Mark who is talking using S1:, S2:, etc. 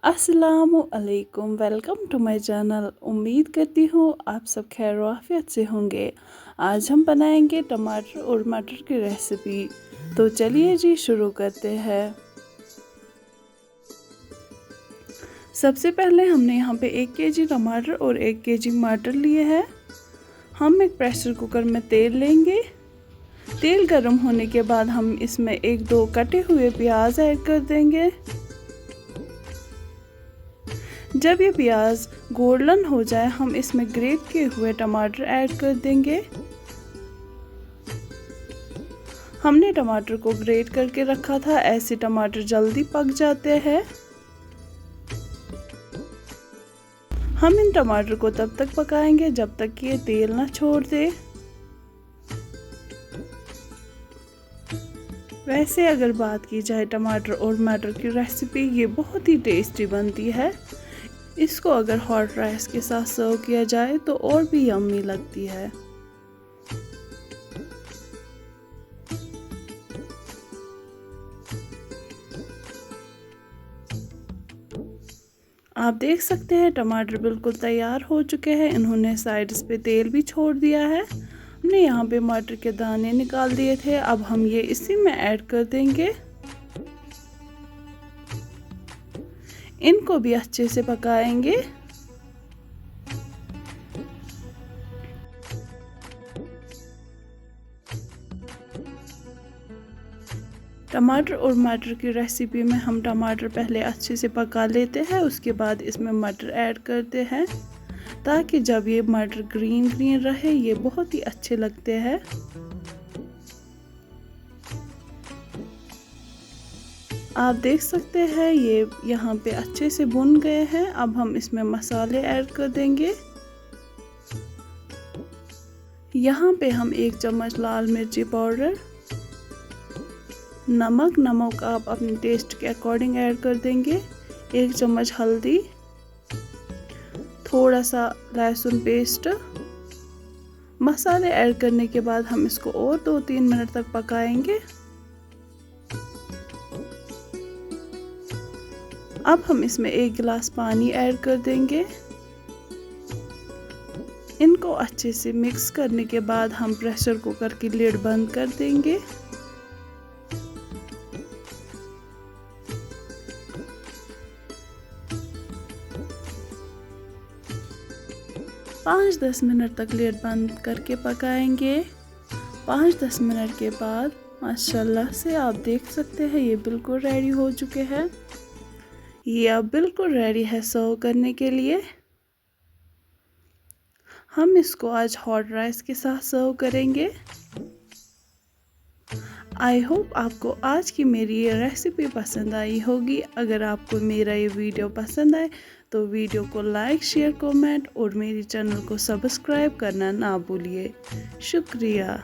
S1: अस्सलामुअलैकुम, welcome to my channel. उम्मीद करती हूँ आप सब खैर आफियत से होंगे। आज हम बनाएंगे टमाटर और मटर की रेसिपी। तो चलिए जी शुरू करते हैं। सबसे पहले हमने यहाँ पे 1 केजी टमाटर और 1 केजी मटर लिए हैं। हम एक प्रेशर कुकर में तेल लेंगे। तेल गर्म होने के बाद हम इसमें 1-2 कटे हुए प्याज ऐड कर देंगे। जब ये प्याज गोल्डन हो जाए हम इसमें ग्रेट किए हुए टमाटर ऐड कर देंगे। हमने टमाटर को ग्रेट करके रखा था, ऐसे टमाटर जल्दी पक जाते हैं। हम इन टमाटर को तब तक पकाएंगे जब तक कि ये तेल ना छोड़ दे। वैसे अगर बात की जाए टमाटर और मटर की रेसिपी, ये बहुत ही टेस्टी बनती है। इसको अगर हॉट राइस के साथ सर्व किया जाए तो और भी यम्मी लगती है। आप देख सकते हैं टमाटर बिल्कुल तैयार हो चुके हैं। इन्होंने साइड्स पे तेल भी छोड़ दिया है। हमने यहाँ पे मटर के दाने निकाल दिए थे, अब हम ये इसी में ऐड कर देंगे। इनको भी अच्छे से पकाएंगे। टमाटर और मटर की रेसिपी में हम टमाटर पहले अच्छे से पका लेते हैं, उसके बाद इसमें मटर ऐड करते हैं ताकि जब ये मटर ग्रीन ग्रीन रहे, ये बहुत ही अच्छे लगते हैं। आप देख सकते हैं ये यहाँ पे अच्छे से भुन गए हैं। अब हम इसमें मसाले ऐड कर देंगे। यहाँ पे हम 1 चम्मच लाल मिर्ची पाउडर, नमक आप अपने टेस्ट के अकॉर्डिंग ऐड कर देंगे, 1 चम्मच हल्दी, थोड़ा सा लहसुन पेस्ट। मसाले ऐड करने के बाद हम इसको और 2-3 मिनट तक पकाएंगे। अब हम इसमें 1 गिलास पानी ऐड कर देंगे। इनको अच्छे से मिक्स करने के बाद हम प्रेशर कुकर की लिड बंद कर देंगे। पाँच 10 मिनट तक लिड बंद करके पकाएंगे। 5-10 मिनट के बाद माशाल्लाह से आप देख सकते हैं ये बिल्कुल रेडी हो चुके हैं। ये अब बिल्कुल रेडी है सर्व करने के लिए। हम इसको आज हॉट राइस के साथ सर्व करेंगे। आई होप आपको आज की मेरी ये रेसिपी पसंद आई होगी। अगर आपको मेरा ये वीडियो पसंद आए तो वीडियो को लाइक, शेयर, कमेंट और मेरी चैनल को सब्सक्राइब करना ना भूलिए। शुक्रिया।